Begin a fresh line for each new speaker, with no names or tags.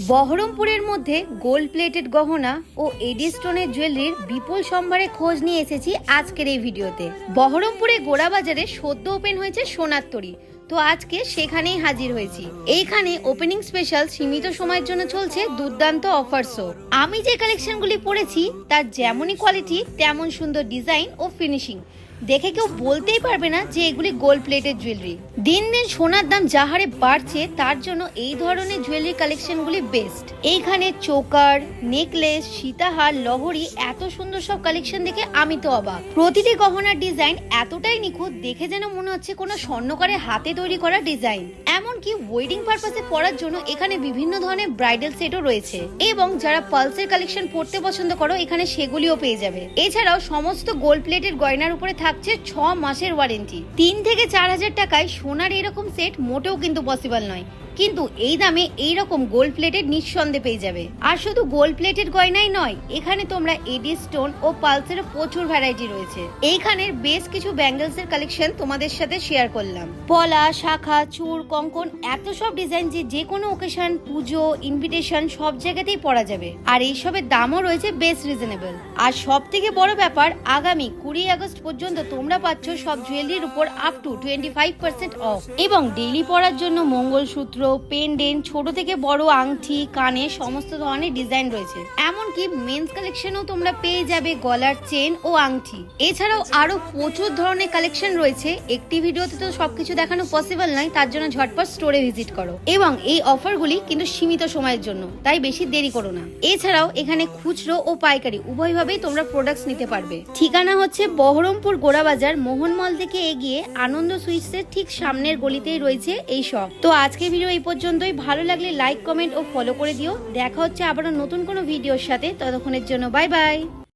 বহরমপুরের মধ্যে gold plated গহনা ও এডি স্টোনের জুয়েলারির বিপুল সম্ভারে খোঁজ নিয়ে এসেছি আজকের এই ভিডিওতে। বহরমপুরে গোড়াবাজারে সদ্য ওপেন হয়েছে সোনার তরী, তো আজকে সেখানেই হাজির হয়েছি। এইখানে ওপেনিং স্পেশাল সীমিত সময়ের জন্য চলছে দুর্দান্ত অফার শো। আমি যে কালেকশনগুলি পরেছি তার যেমনই কোয়ালিটি তেমন সুন্দর ডিজাইন ও ফিনিশিং, দেখে কেউ বলতেই পারবে না যে এগুলি গোল্ড প্লেটেড জুয়েলারি। দিন দিন সোনার দাম যা হারে বাড়ছে তার জন্য এই ধরনের জুয়েলারি কালেকশনগুলি বেস্ট। এইখানে চোকার, নেকলেস, সীতাহার, লহরি, এত সুন্দর সব কালেকশন দেখে আমি তো অবাক। প্রতিটি গহনার ডিজাইন এতটাই নিখুঁত, দেখে যেন মনে হচ্ছে কোনো স্বর্ণকারের হাতে তৈরি করা ডিজাইন। এমনকি ওয়েডিং পারপাসে পরার জন্য এখানে বিভিন্ন ধরনের ব্রাইডাল সেটও রয়েছে, এবং যারা পালসের কালেকশন পড়তে পছন্দ করো এখানে সেগুলিও পেয়ে যাবে। এছাড়াও সমস্ত গোল্ড প্লেটেড গয়নার উপরে থাকছে 6 মাসের ওয়ারেন্টি। 3 থেকে 4,000 টাকায় সোনার এরকম সেট মোটেও কিন্তু পসিবল নয়, কিন্তু এই দামে এইরকম গোল্ড প্লেটেড নিঃসন্দেহে পেয়ে যাবে। আর শুধু গোল্ড প্লেটেড গয়নাই নয়, এখানে তোমরা এডি স্টোন ও পালসের প্রচুর ভ্যারাইটি রয়েছে। এইখানের বেশ কিছু ব্যাঙ্গেলস এর কালেকশন তোমাদের সাথে শেয়ার করলাম। পলা, শাখা, চূড়, কঙ্কন, এত সব ডিজাইন যে কোনো ওকেশন, পুজো, ইনভিটেশন সব জায়গাতেই পরা যাবে। আর এইসবের দামও রয়েছে বেশ রিজনেবল। আর সব থেকে বড় ব্যাপার, আগামী 20 আগস্ট পর্যন্ত তোমরা পাচ্ছ সব জুয়েলারির উপর আপ টু 25% অফ, এবং ডেইলি পরার জন্য মঙ্গলসূত্র, পেন্ডেন্ট, ছোট থেকে বড় আংটি, কানে সমস্ত ধরনের ডিজাইন রয়েছে। এমনকি মেন্স কালেকশনও তোমরা পেয়ে যাবে গলার চেন ও আংটি। এছাড়াও আরো প্রচুর ধরনের কালেকশন রয়েছে। একটি ভিডিওতে তো সবকিছু দেখানো পসিবল নয়, তার জন্য ঝটপট স্টোরে ভিজিট করো। এবং এই অফারগুলি কিন্তু সীমিত সময়ের জন্য, তাই বেশি দেরি করো না। এছাড়াও এখানে খুচরো ও পাইকারি উভয়ভাবেই তোমরা প্রোডাক্টস নিতে পারবে। ঠিকানা হচ্ছে বহরমপুর গোড়াবাজার মোহনমল থেকে এগিয়ে আনন্দ সুইটসের ঠিক সামনের গলিতেই রয়েছে এই শপ। তো আজকে ভিডিও এই পর্যন্তই। ভালো লাগলে লাইক, কমেন্ট ও ফলো করে দিও। দেখা হচ্ছে আবারও নতুন কোনো ভিডিওর সাথে। ততক্ষণের জন্য বাই বাই।